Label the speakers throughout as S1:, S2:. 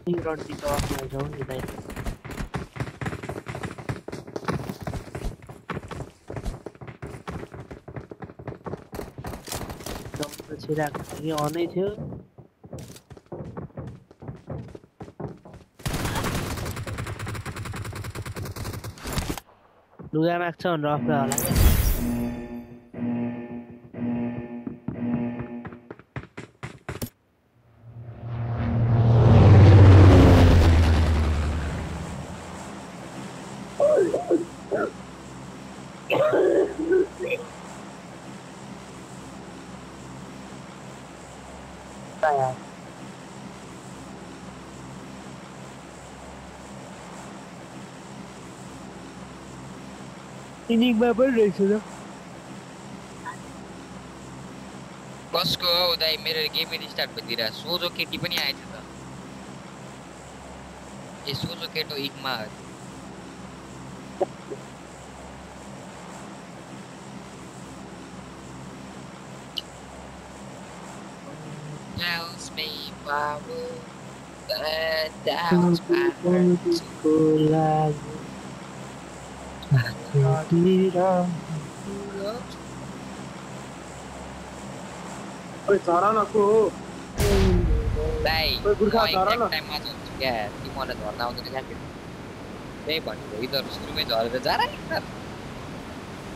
S1: रन्टी त अफमा जाउँ नि दाइ जम्प छिराको थियो अनै थियो लुगा माग्छ भनेर अफमा होला क्या इनिङमा पनि रहेछ त
S2: कसको उदाइ मेरो गेम रिस्टार्ट भइदिरा सोझो केटी पनि आएछ त ए सोझो केटो इगमा tells me power that doubts my heart
S3: ओए झरा न को हो
S2: दाइ
S3: ओए गुर्खा झरा न
S2: टाइममा जान्छु क्या तिमीलाई झर्न आउँदैन क्या त्यही भनेको यिनीहरू सुरुमै झरेर जा र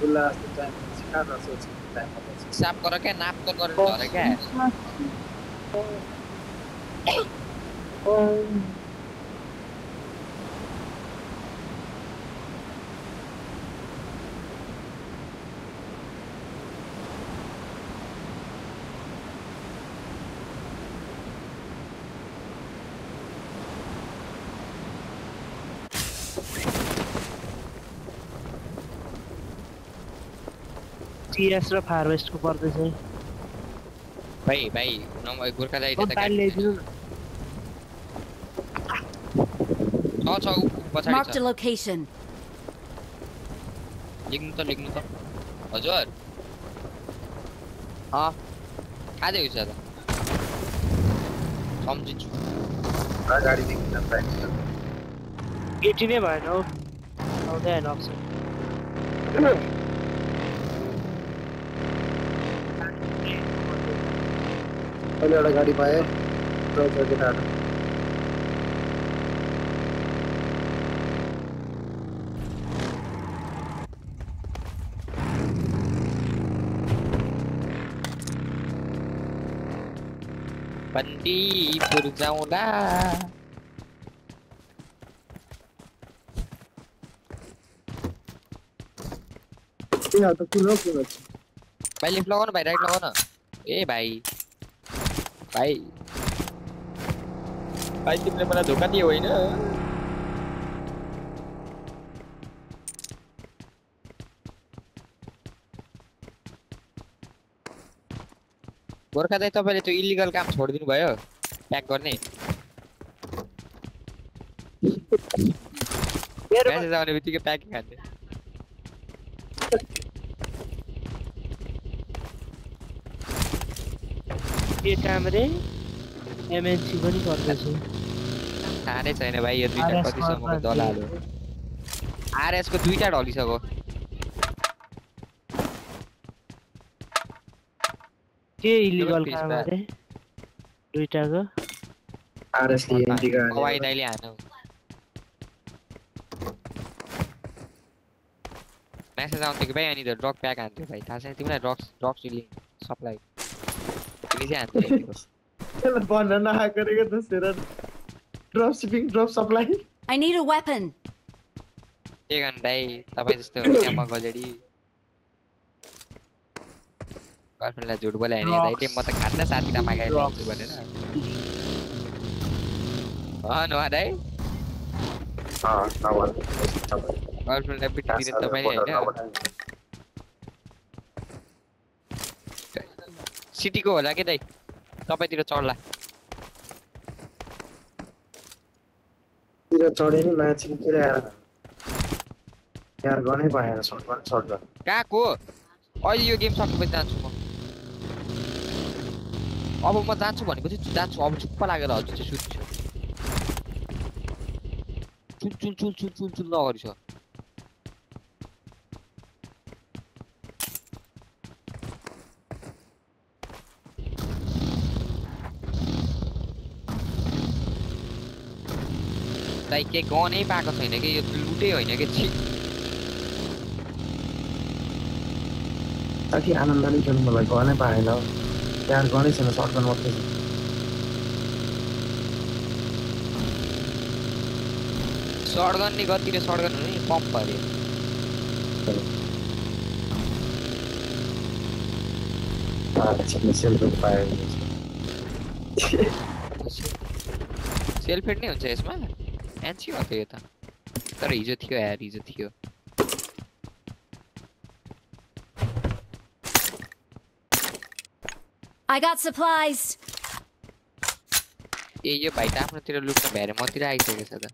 S3: बुल्ला जस्तो टाइम सिका र सोच टाइम
S2: साफ गर क्या नाप त गरेर झरे क्या
S1: टीएस र फारवेस्ट को पर्दैछ
S2: भाइ भाइ नम्बर गोर्खा दाइ त
S1: गाडी ल्याइदिनु
S2: न छ पछाडी
S4: Marked a
S2: छ
S4: location.
S2: लेख्नु त हजुर खाँदै हुन्छ त सम्झिन्छु
S3: गाडी देखिन प्राइस
S1: केटी नै भएन हौ आउँदै हैन अप्सन
S3: अहिले एउटा गाडी पाए
S2: बन्दीपुर जाउँला
S3: यहाँ त कुन हो
S2: भाइ लेफ्ट लगाउन भाइ राइट लगाउन ए भाइ भाइ भाइ तिमीले मलाई धोका दियो होइन गोर्खा दाइ तपाईले त्यो इलिगल काम छोडिदिनु भयो प्याक गर्ने मेसेज आउने बित्तिकै प्याकिङ हान्ने
S1: के काम रे एमएनसी पनि गर्दैछ
S2: थाहा छैन भाइ यो दुईटा कतिसम्मको दलाल हो आरएस को दुईटा ढलिसक्यो
S1: के इलिगल काम रे दुईटाको
S3: आरएस ले एन्टीका
S2: हवाई दाइले हान्नु मेसेज आउँथ्यो कि भाइ अनि त ड्रग प्याक हान्थ्यो भाइ थाहा छैन तिमीलाई ड्रग्स डिलिङ सप्लाई तिमी चाहिँ हान्थ्यो
S3: त्यसलाई भन्न नआएको त सेरा drop shipping drop supply
S4: I need a weapon.
S2: के गर्नु दाइ तपाईँ जस्तो त्यहाँ गजेडी गर्लफ्रेन्डलाई झुट बोले हैन दाइ म त खान्न साथीलाई मागाइदिन्छु भनेर न दाइ गर्लफ्रेन्डलाई पिटिदिनु तपाईले हैन सिटीको होला के दाइ तपाईतिर चढ्ला
S3: तिर चढे नि म्याचिङ के यार गनै पाएन सर्ट
S2: कहाँको अहिले यो गेम सकेपछि जान्छु म अब म जान्छु भनेपछि जान्छु अब चुप्प लागेर हजुर चाहिँ सुत्छु चुल अगाडि छ दाइ के गनै पाएको छैन कि यो लुटै होइन कि छि
S3: साथी आनन्दले खेल्नु मलाई गनै पाएन यार गनै छैन सर्टगन मात्रै छ
S2: सर्टगन नि गति र सर्टगन हुने पम्प अरे
S3: सेल्फ पाए
S2: सेल्फ हेड नै हुन्छ यसमा एन्सी हो त यो त तर हिजो थियो यार हिजो थियो
S4: I got supplies.
S2: ए यो भाइ त आफ्नोतिर लुट्न भ्याएर मतिर आइसकेको छ त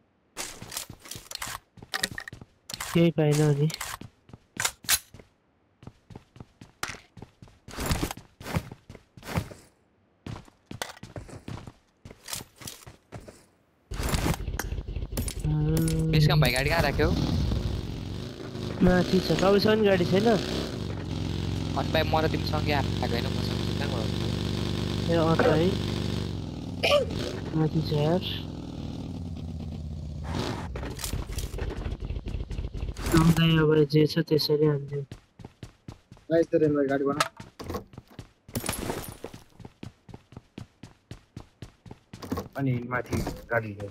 S1: केही पाएन नि
S2: बेसकम भाइ गाडी कहाँ राख्यौ
S1: माथि छ तपाईँसँग गाडी छैन
S2: अनि भाइ म र तिमीसँगै आएको होइन मसँग कहाँ गर्नु
S1: ए अँ त है माथि छ यार आउँदै अब जे छ त्यसरी हान्थ्यो
S3: गाइस तेरे में गाड़ी बना अनि माथि गाडी ल्याऊ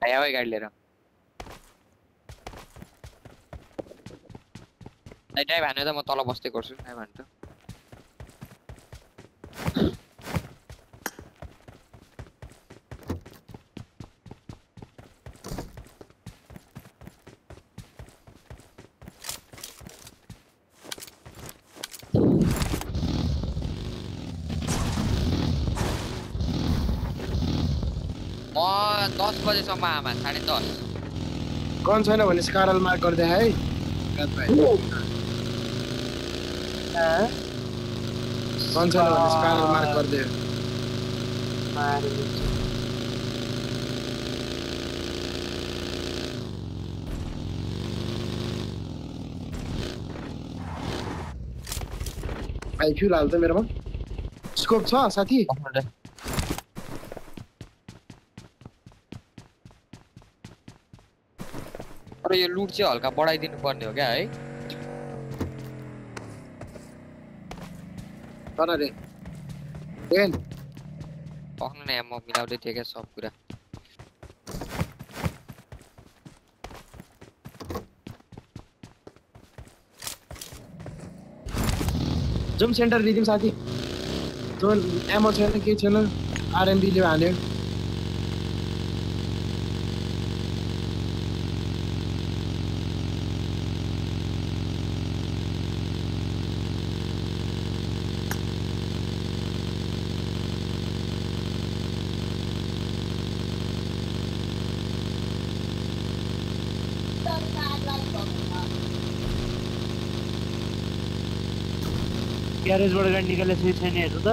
S2: भाइ आऊ है गाडी लिएर दाइ ड्राइभ हान्यो त म तल बस्दै गर्छु ड्राइभ हान्छु म 10 बजेसम्म आमा 10:30
S3: कौन छैन भने स्कारल मार्क गर्दै है गात भाइ कौन छैन भने स्कारल मार्क गर्दै भाइ फ्युल हाल त मेरोमा स्कोप छ साथी
S2: तर यो लुट चाहिँ हल्का बढाइदिनु पर्ने हो क्या है
S3: तर रे देन
S2: पक्नु न म मिलाउँदै थिएँ क्या सब कुरा
S3: जुम सेन्टर दिदिम साथी जोन एमो छैन के छैन आरएनडी ले हाल्यो
S1: ग्यारेजबाट गाडी निकाले छैन हेर्नु त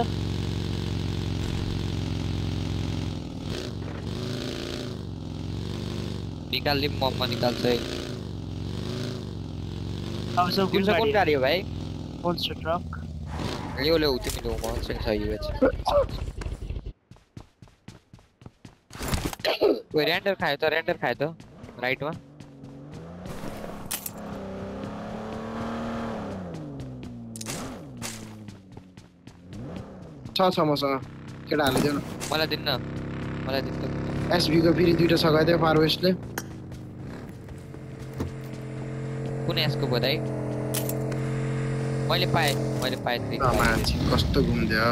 S2: निकाल्दिम म निकाल्छु है
S1: अब सब
S2: तिम्रो कुन गाडी हो भाइ
S1: मोन्स्टर ट्रक
S2: ल्याउ तिमी ल्याउ म चाहिँ छ यो कोही रेन्डर खायो त राइटमा
S3: छ मसँग केटा हालिदियो न
S2: मलाई दिन्न
S3: एसबी को फेरि दुईटा सगाइदियो फार वेस्टले
S2: कुन यसको बधाई मैले पाएँ
S3: मान्छे कस्तो घुम्दियो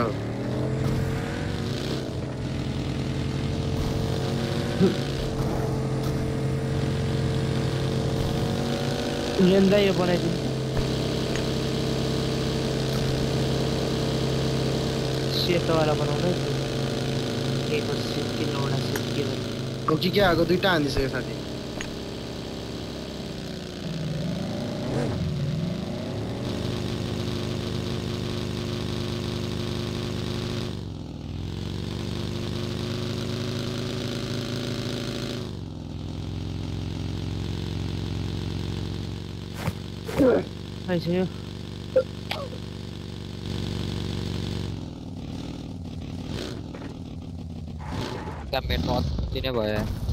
S1: लेन्दा यो बनाइदिनु सेतोवाला बनाउनु एक सिट किनौडा सिट किन
S3: कोकी के आगो दुईटा हानिसक्यो साथी
S1: आइसक्यो
S2: क्या मेरे नॉट तिने भयो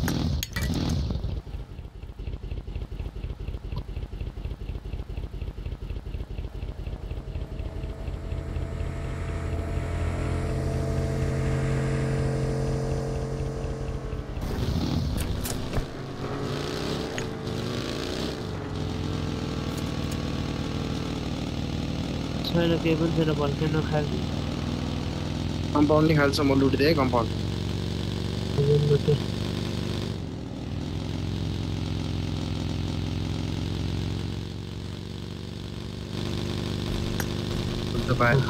S1: छैन केही पनि छैन भल्के नखाएको
S3: कम्पाउन्ड नि खाल्छ म लुटिदिएँ कम्पाउन्ड
S1: लुटे
S3: लुट्नु पाएँ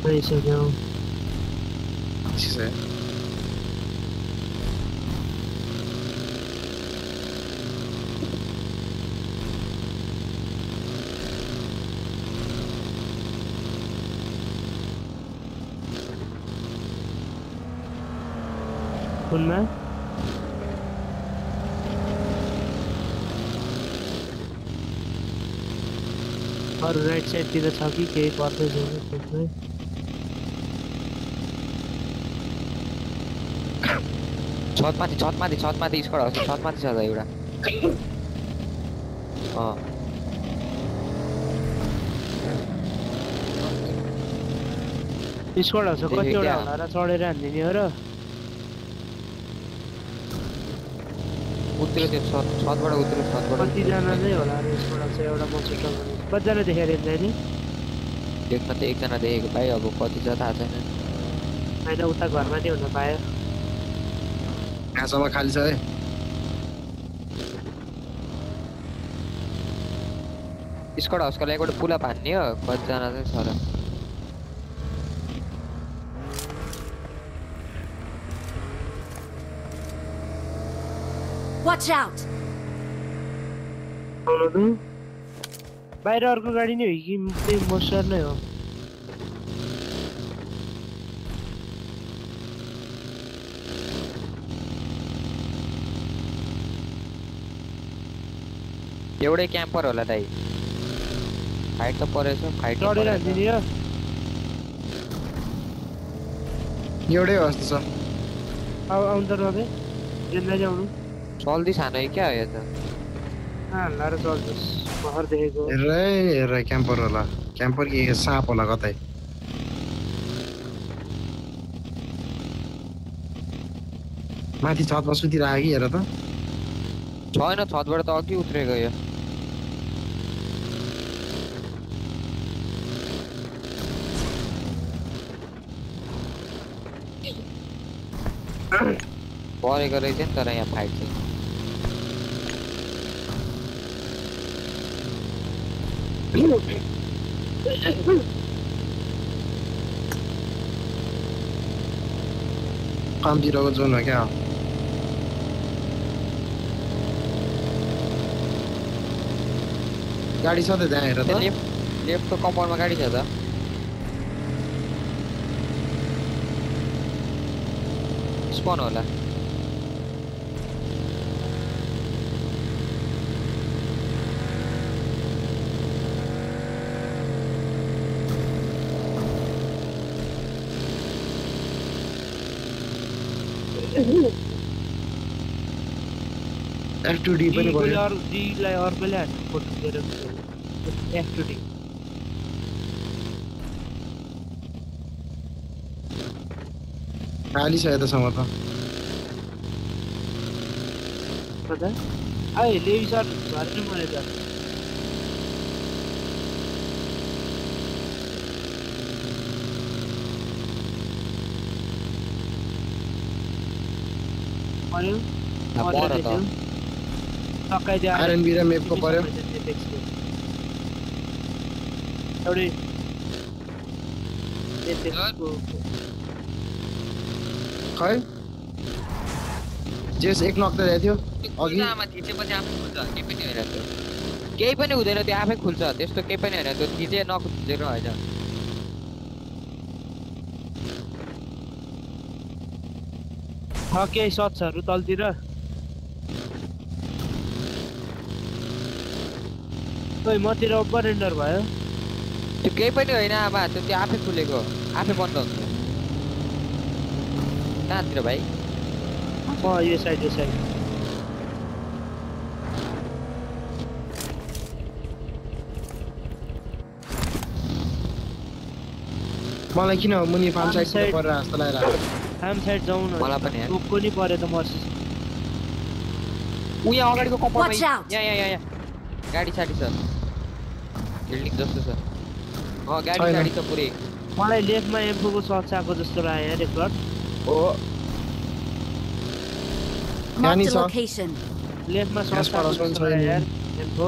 S1: आइसक्यो
S3: चिज है
S1: कुनमा अरू राइट साइडतिर छ कि केही पर्दै छैन खोज्दै
S2: छतमाथि स्क्वाड हाउस छतमाथि छ त एउटा
S1: स्क्वाड हाउस कतिवटा होला र चढेर हान्दिने हो र
S2: उत्तिरो त्यो छतबाट उत्तिरो छतबाट
S1: कतिजना चाहिँ होला र स्क्वाड हाउस एउटा मसिटल कतिजना देखेर नि
S2: देख्न त एकजना देखेको भाइ अब कति छ थाहा छैन
S1: होइन उता घरमा नि हुन पायो
S3: यहाँसम्म खाली छ है
S2: स्क्वाड हाउसको लागि एउटा पुला भान्ने हो कतिजना चाहिँ छ र
S4: Watch out!
S1: आउनु त बाहिर अर्को गाडी नै हो कि त्यही मोस्टर नै हो
S2: एउटै क्याम्पर होला दाइ फाइट त परेछ फाइट
S1: चढेर हान्दिने हो
S3: एउटै हो जस्तो छ
S1: आउनु त नभए जेन्दा चाहिँ आउनु
S2: चल्दी सानो क्या हो यो त
S1: हाल्ला र चल्नुहोस् भर्खर देखेको
S3: हेर क्याम्पर होला क्याम्पर कि साँप होला कतै माथि छतमा सुतिरहेको कि हेर त
S2: छैन छतबाट त अघि उत्रेको यो परेको रहेछ नि तर यहाँ फाइट चाहिँ
S3: कामतिरको जोन हो क्या गाडी छ त त्यहाँ हेर त
S2: लेफ्टको कम्पाउन्डमा गाडी छ त स्पन होला
S3: F2D पनि भयो
S1: डीलाई अर्कोले हान्नु फोटो दिएर F2D
S3: खाली छ यतासम्म त
S1: कता आए लेवी सर झर्नु मरे त मर्यो
S2: मर त
S1: सकाइदियो
S3: आरएनबी र मेपको पर्यो
S1: एउटै
S3: खै जेस एक नक त दिएको थियो अघि
S2: आमा थिचेपछि आफै खुल्छ केही पनि होइन त्यो केही पनि हुँदैन त्यो आफै खुल्छ त्यस्तो केही पनि होइन त्यो थिचे नखुचेर होइन
S1: केही सट्सहरु तलतिर ओइ मतिर ओपरेन्डर भयो
S2: त्यो केही पनि होइन आमा त्यो आफै खुलेको आफै बन्द हुन्छ कहाँतिर भाइ
S1: यो साइड
S3: मलाई किन मुनि फार्म साइड परेर जस्तो लागिरहेको
S1: फार्म साइड जाउँ न
S2: मलाई पनि यार
S1: को नि परे त मर्छ
S2: उ यहाँ अगाडिको कम्पाउन्डमा
S4: Watch out!
S2: यहाँ गाडी साडी छ बिल्डिङ जस्तो छ गाडी
S3: छैन।
S2: साडी छ पुरै
S1: मलाई लेफ्टमा एम्फोको सट्स आएको जस्तो लाग्यो यार एकपल्ट
S2: ओ
S4: Marked
S3: Danny
S4: a
S3: saw.
S4: location.
S1: लेफ्टमा
S3: Yes,
S1: सट्स आएको
S3: परोस् पनि
S1: जस्तो
S3: छैन।
S1: लाग्यो यार एम्फो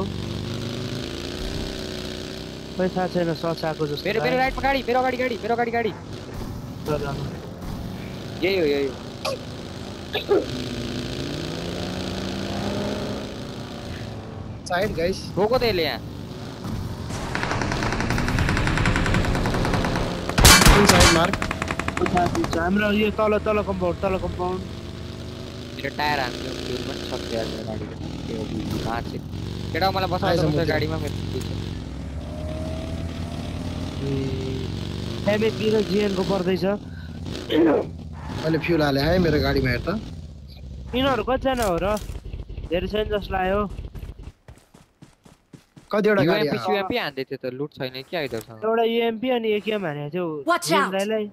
S1: खै थाहा छैन सट्स आएको जस्तो
S2: मेरो राइटमा गाडी मेरो अगाडि गाडी यही हो
S3: साइड गाइस
S2: रोको त यसले यहाँ
S3: साइड मार्क
S1: हाम्रो यो तल कम्पाउन्ड
S2: मेरो टायर हान्छु फ्युल पनि सक्छ यार मेरो गाडीको त्यो मार्छ केटा मलाई बसाउँछ गाडीमा मेरो
S1: एमएपी र जिएनको पर्दैछ
S3: मैले फ्युल हाले है मेरो गाडीमा हेर त
S1: यिनीहरू कतिजना हो र धेरै छैन जस्तो लाग्यो
S3: कतिवटा गाडी
S2: यूएमपी सीएमपी हान्दै थियो त लुट छैन कि आइदरसँग
S1: एउटा युएमपी अनि एकेएम हानेको थियो
S4: Watch out!
S1: जिएनलाई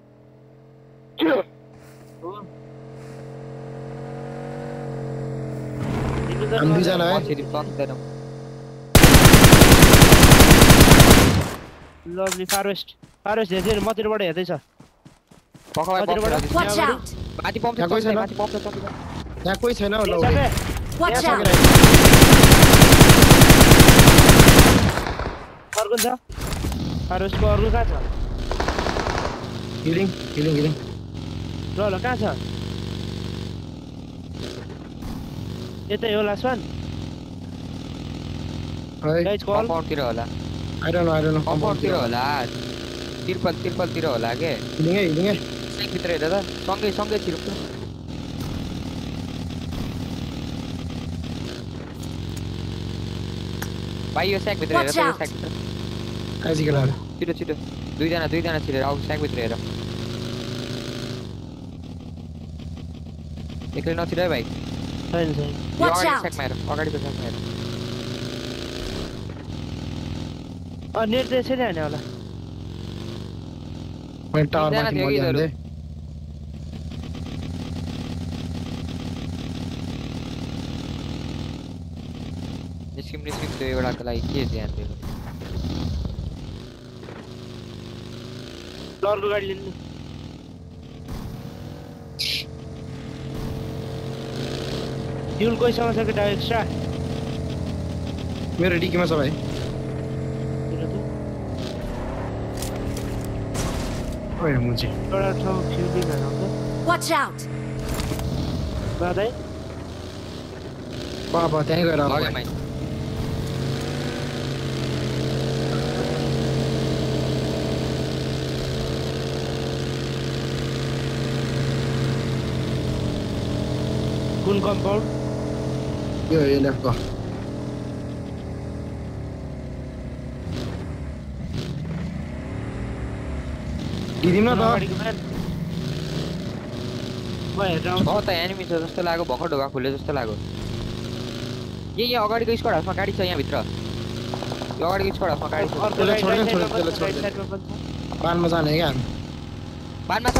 S3: हामी दुईजना है
S2: फेरि सक्दैन
S1: लभली फारेस्ट हेर्दै मतिरबाट हेर्दैछ
S2: पकाइ
S4: Watch out!
S2: माथि पम्प
S3: यहाँ कोही छैन?
S2: माथि पम्प छ
S3: यहाँ कोही छैन होला
S4: Watch out!
S1: अर्को छ फारेस्टको अर्को कहाँ छ
S3: हिलिङ
S1: ल कहाँ छ यतै हो लास्ट वान
S3: है
S1: गाइज कल
S2: कम्पाउन्डतिर होला
S3: I don't know
S2: कम्पाउन्डतिर होला तिरपलतिर होला के
S3: हिलिङ है
S2: भित्र हेर त सँगै छिरो भाइ यो स्याक भित्र हेर त यो स्याक भित्र
S3: आइज केटाहरू
S2: छिटो दुईजना छिरेर आऊ स्याक भित्र हेर एक्लै नछिर है भाइ यो
S1: छैन
S4: Watch
S2: अगाडि
S4: out!
S2: स्याकमा हेर अगाडिको स्याकमा हेर
S1: नेट त यसरी हाने होला
S3: मैले टावर
S2: तिनजना
S3: माथि
S2: थियो कि
S3: मलिहाल्दै
S2: निस्किम त्यो एउटाको लागि के ध्यान दिनु
S1: अर्को गाडी लिनु फ्युल कोहीसँग छ केटा एक्स्ट्रा
S3: मेरो डिकीमा छ भाइ ओए मुझे
S1: एउटा ठाउँ फ्युल दिन आउँछ
S4: Watch out!
S1: बाँदै
S3: बाबा त्यहीँ गएर आऊ
S2: लग्यो
S3: भाइ।
S2: माइ
S1: कुन कम्पाउन्ड
S3: यो लेफ्टको दिदिम न त
S1: अगाडिको म्यान म हेरेर आउँछु
S2: त एनिमी छ जस्तो लाग्यो भर्खर ढोका खुले जस्तो लाग्यो यहाँ अगाडिको स्क्वाड हाउसमा गाडी छ यहाँभित्र यो अगाडिको स्क्वाड हाउसमा गाडी छ
S1: अर्को
S3: त्यसलाई
S1: राइट
S3: छोड्दैन,
S1: साइडमा
S3: त्यसलाई
S1: पनि छ,
S3: छोड्दैन।
S1: राइट साइडमा पनि छ।
S3: बानमा जाने क्या हामी
S2: बानमा छ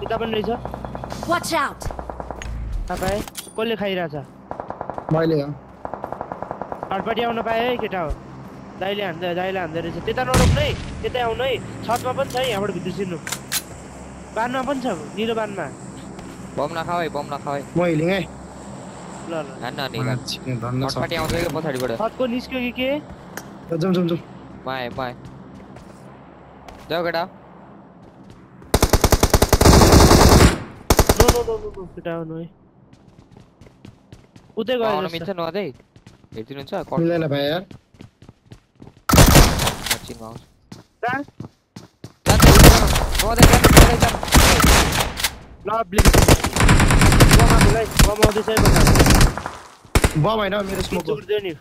S1: यता पनि रहेछ
S4: Watch out!
S1: तपाईँ कसले खाइरहेछ
S3: मैले हो
S1: हटपट्टि आउन पाए है केटा हो दाइले हान्दै रहेछ त्यता नरोक्नु है त्यतै आउनु है छतमा पनि छ है यहाँबाट भित्र छिर्नु बानमा पनि छ निलो बानमा
S2: बम नखाऊ है
S3: म हिलिङ है
S1: ल
S2: हान्न अनि
S3: धन्न छ
S2: छटपट्टि आउँछ कि पछाडिबाट
S1: छतको निस्क्यो कि के
S3: जाउँ
S2: माए जाऊ केटा
S1: नो केटा आउनु है उतै गयो
S2: आउन
S1: जस्तो।
S2: मिल्छ न अझै हेरिदिनुहुन्छ
S3: मिल्दैन भाइ यार
S2: चिनमा आउँछ
S1: कहाँ? ल ब्लिङ कमाउँदैछ है बता
S3: बम होइन मेरो स्मोक हो
S1: जोड्दियो नि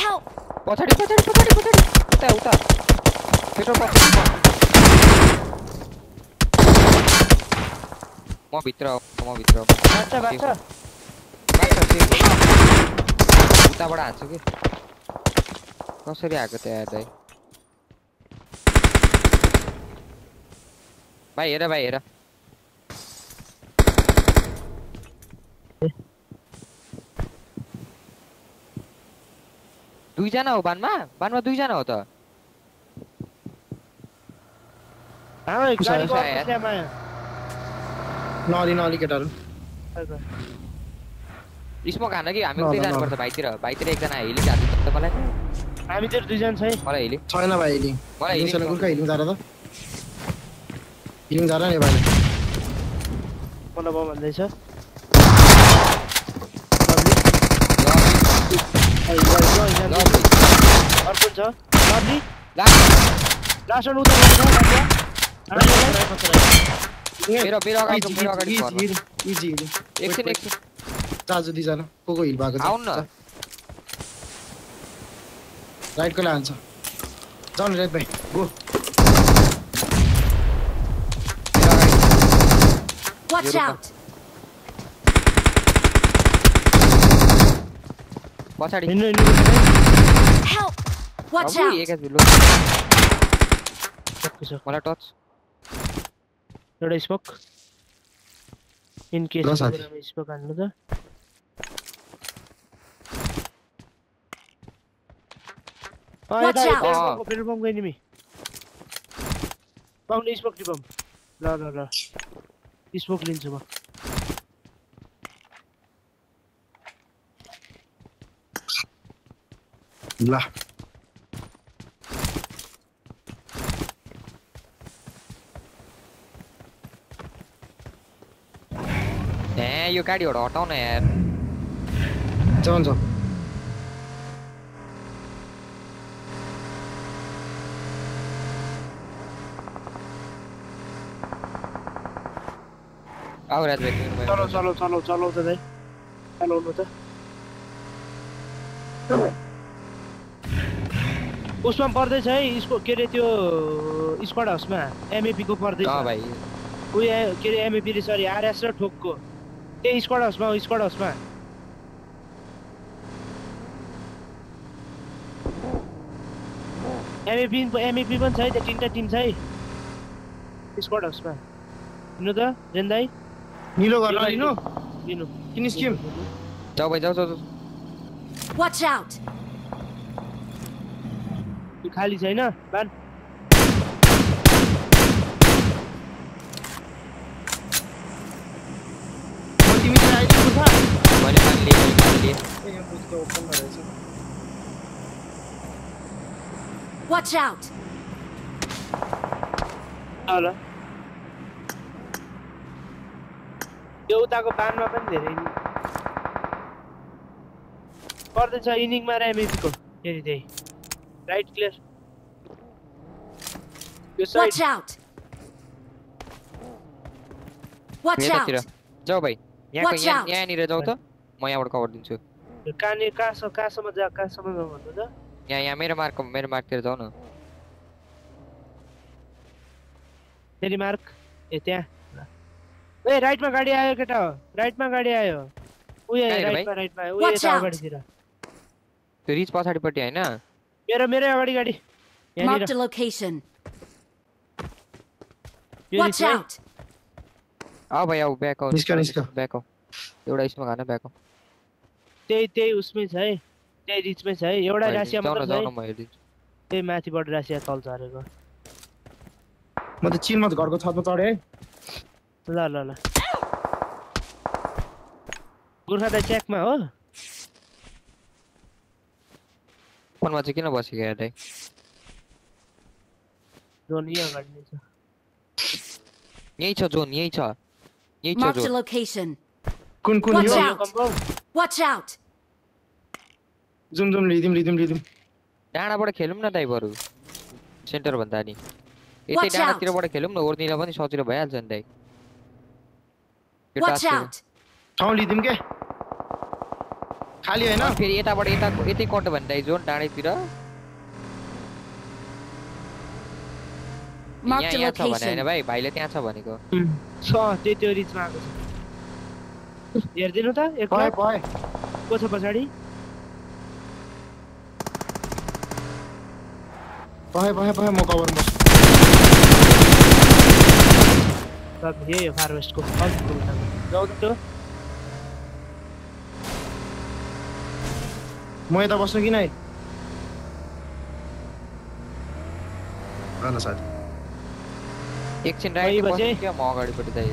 S4: Help!
S2: पछाडि उता पेट्रोल पंप म भित्र
S1: बाचा
S2: उताबाट हान्छु कि कसरी आएको त यार दाइ भाइ हेर दुईजना हो बानमा दुईजना हो त
S1: गाडीको
S3: कुसायो
S1: अर्को स्याम आयो
S3: नअलि केटाहरू
S2: स्मोक हान कि हामी उतै जानुपर्छ भाइतिर एकजना हेली हाल्नु त मलाई
S1: हामीतिर दुईजना छ है
S2: मलाई हेली
S3: छैन भाइ हिलिङ
S2: मलाई हिलिङ
S3: छैन गुर्खा हिलिङ झार त हिलिङ झार नि भाइले
S1: मलाई बम भन्दैछ अर्को छ लभली लास्ट वान उता
S2: मेरो अगाडि
S3: इजी
S2: एकछिन
S3: चार्ज दिइजान को हिल भएको छ
S2: आउन न
S3: राइटको लान्छ जाऊ न राइट भाइ गो
S4: Watch out!
S2: पछाडि
S4: Help! Watch
S2: अब
S4: out!
S2: एक लो मलाई टच
S1: एउटा स्मोक इन केस
S3: ल साथी।
S1: स्मोक हान्नु त
S4: Watch out!
S1: पेट्रोल पम्प गयो नि मी पाउने स्मोक टी पम्प ल स्मोक लिन्छु म
S3: ल
S2: यो गाडीहरु हटाउन यार
S3: जाउँ
S2: आउ राज भाइ
S1: चलो त दाइ चलाउनु त उसमा पर्दैछ है यसको के अरे त्यो स्क्वाड हाउसमा एमएपी को पर्दैछ
S2: भाइ
S1: उयो के अरे एमएपी रे सरी आरएस र ठोकको त्यही स्क्वाड हाउसमा एमएपी पनि छ है त्यो तीनटा टिम छ है स्क्वाड हाउसमा लिनु त जेन दाइ
S3: निलो गर्न लिनु
S1: लिनु
S3: किन स्किम
S2: जाऊ भाइ जाऊ
S4: Watch out!
S1: यो खाली छैन बान
S3: म तिमीले आइदिनु गुर्खा
S2: मैले पानी लिए
S3: ए यो बुझ्दो ओपन भइरहेछ
S4: Watch out!
S1: ल यो उताको बानमा पनि धेरै पर्दैछ इनिङमा र एमएपी को फेरि त्यही राइट क्लियर यो
S4: Watch
S1: side
S4: out! Watch
S2: मेरोतिर
S4: out!
S2: जाऊ भाइ
S4: Watch out.
S2: यहाँनिर जाऊ त म यहाँबाट कभर दिन्छु
S1: यो कहाँसम्म भन्नु त
S2: यहाँ मेरो मार्कतिर जाऊ न
S1: फेरि मार्क ए त्यहाँ ए राइटमा गाडी आयो केटा हो राइटमा गाडी आयो उयो
S2: कहाँनिर भाइ?
S1: राइटमा उयो
S4: Watch
S1: यता
S4: out.
S1: अगाडितिर
S2: त्यो रिच पछाडिपट्टि हैन
S1: मेरै अगाडि गाडी यहाँनिर
S4: Marked a location.
S1: यो
S4: Watch
S1: रिचमा
S4: out!
S2: आऊ भाइ आऊ ब्याक आऊ
S3: निस्क।
S2: ब्याक आऊ एउटा स्मोक हान ब्याक आऊ
S1: त्यही उसमै छ है त्यही रिचमै छ है एउटा रासिया मात्र छ
S2: जाऊ
S1: है
S2: न म हेर्दिन्छु
S1: त्यही माथिबाट रासिया तल झरेको
S3: म त चिनमा घरको छतमा चढे है
S1: ल गोर्खा दाइ चेकमा हो
S2: फोनमा चाहिँ किन बसेको यार दाइ
S1: जोन यहाँ अगाडि नै छ
S2: यही छ जोन यही छ
S4: Marked a
S2: जोन
S4: location.
S3: कुन कुन
S4: Watch
S3: यो
S4: out.
S1: Compound
S4: Watch out.
S3: जुम लिदिम
S2: डाँडाबाट खेलौँ न दाइ बरु सेन्टर भन्दा नि यतै
S4: Watch out.
S2: डाँडातिरबाट खेलौँ न ओर्निला पनि सजिलो भइहाल्छ नि दाइ त्यो
S4: Watch
S2: टास्क
S4: out.
S3: ठाउँ लिदिम के खाली हैन
S2: फेरि यताबाट यतै कट भने दाइ जोन डाँडैतिर
S4: Marked a
S2: यहाँ छ भने
S4: location.
S2: हैन भाइ भाइले त्यहाँ छ भनेको
S1: छ त्यो रिचमा आएको छ हेर्दिनु त एक
S3: पय
S1: लाख को छ पछाडि
S3: पय म कभर म
S1: सब यही हो फारवेस्टको जाऊ त
S3: म यता बस्नु किन है आना साथी
S2: एकछिन राइट
S1: बसे।
S2: बस्नु क्या म अगाडिपट्टि दाइ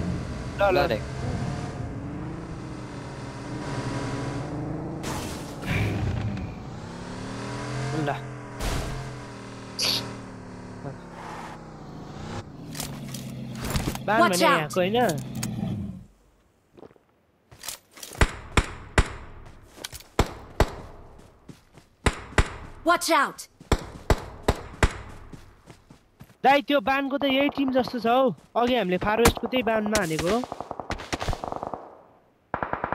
S1: ल ल
S2: दाइ
S1: ल बान
S4: Watch
S1: भने
S4: out.
S1: यहाँको होइन
S4: Watch out.
S1: दाइ त्यो बानको त यही टिम जस्तो छ हौ अघि हामीले फारवेस्टको त्यही बानमा हानेको हो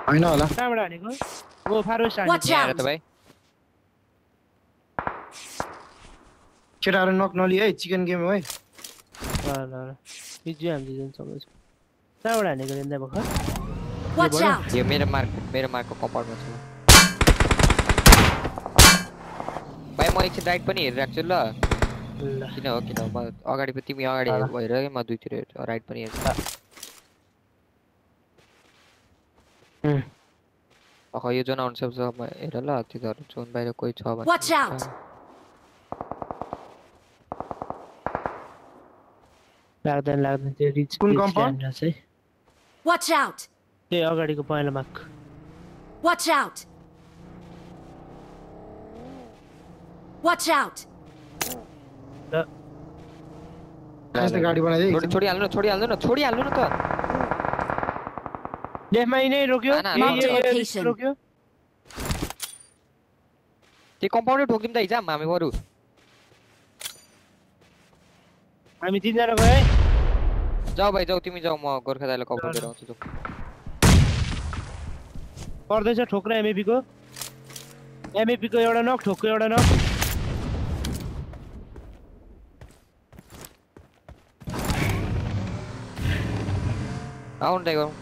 S3: हैन होला
S1: कहाँबाट हानेको ओ फारवेस्ट
S4: Watch
S1: हानेको
S2: यहाँ
S4: out.
S2: त भाइ
S3: केटाहरु नक नलि है चिकन गेम हो है
S1: ल ल ल बिजु हामीले जुन सबै कहाँबाट हानेको रेन्दा भर्खर
S4: Watch
S1: बडा?
S4: out.
S2: यो मेरो मार्कको कम्पाउन्डमा छ भाइ म एकछिन राइट पनि हेरिराख्छु ल
S1: ल
S2: किन हो म अगाडि तिमी अगाडि
S1: ल।
S2: भएर म दुईतिर हेर्छु राइट पनि हेर्छु अख यो जोन आउनु सक्छ म हेर ल तिनीहरू जोन बाहिर कोही छ भने
S4: Watch out.
S1: लाग्दैन त्यो रिच
S3: कुन
S1: रिच
S3: compound?
S1: क्यामेरा चाहिँ
S4: Watch out.
S1: त्यही अगाडिको पहेँलो माग
S4: Watch out. Watch out.
S1: ल
S3: यस्तो गाडी बनाइदिए
S2: छोडिहाल्नु न त
S1: लेफ्टमा नै रोक्यो
S2: ना, ना,
S1: यही-
S4: Marked a
S1: यही- यही
S4: location.
S1: रोक्यो
S2: त्यो कम्पाउन्डै ठोकिम त हिजाम हामी बरु
S1: हामी तीनजना गयो है
S2: जाऊ भाइ जाऊ तिमी जाऊ म गोर्खा दाइलाई कभर गरेर आउँछु जाऊ
S1: पर्दैछ ठोक्रा एमएपी को एउटा नक ठोक्को एउटा नक
S2: आउनु दाइ गरौँ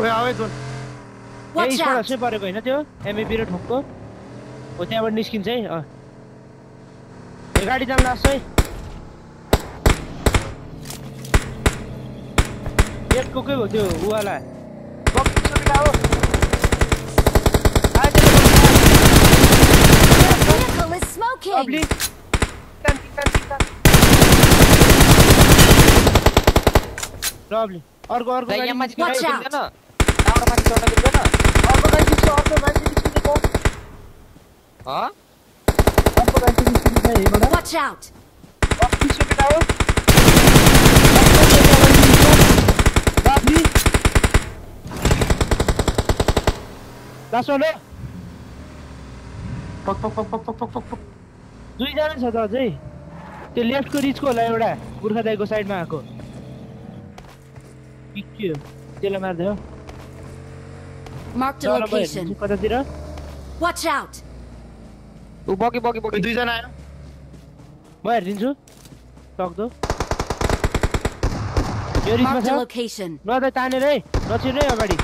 S3: ओए आवे जोन
S1: यही
S4: Watch
S1: स्पट
S4: out.
S1: हस्नै परेको होइन त्यो एमएपी र ठोक्को हो त्यहाँबाट निस्किन्छ है यो गाडी जाम लास्ट है एकको के हो त्यो उवाला बक्सको बेटा हो आयो त्यो
S4: Vehicle is smoking.
S1: अब्ली लभली अर्को
S2: दाइ
S1: गाडी
S2: यहाँ माथि
S1: निस्कियो
S4: Watch
S1: है।
S4: out.
S2: मिल्दैन त्यहाँबाट माथि चढ्न मिल्दैन
S1: अर्को गाडी निस्क्यो अर्को मान्छे निस्किएको
S2: हँ
S1: अर्को मान्छे निस्किन्छ है यहीँबाट
S4: Watch out.
S1: बक्सको बेटा हो लभली लास्ट वान हो
S3: पक
S1: दुईजना छ त अझै त्यो लेफ्टको रिचको होला एउटा गोर्खा दाइको साइडमा आएको पिक्यो त्यसलाई मार्दै हो
S4: Marked a
S1: चल म
S4: location.
S1: हेर्छु कतातिर
S4: Watch out.
S2: ऊ बगी
S3: ओए दुईजना आयो
S1: म हेरिदिन्छु सक्दो यो रिचमा
S4: Marked a
S1: छ
S4: location.
S1: नदै तानेर है नछिर्नु है अगाडि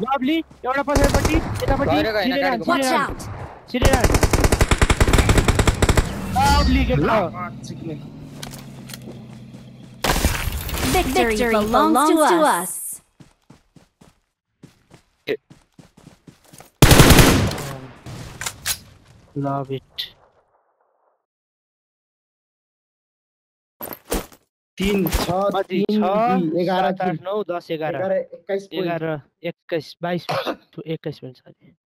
S1: लभली एउटा पछाडिपट्टि यतापट्टि
S2: गएर गएन,
S1: छिरेर
S2: गाडीको
S4: Watch
S1: हान,
S4: out.
S1: छिरेर हान। लभली केटा हो।
S4: Victory belongs to us.
S1: Love it.
S3: 3 6
S1: कति
S3: 3
S1: छ
S3: 11
S1: 7 8 9 10 11
S3: 11 21
S1: 11 21 22 21 मिनट छ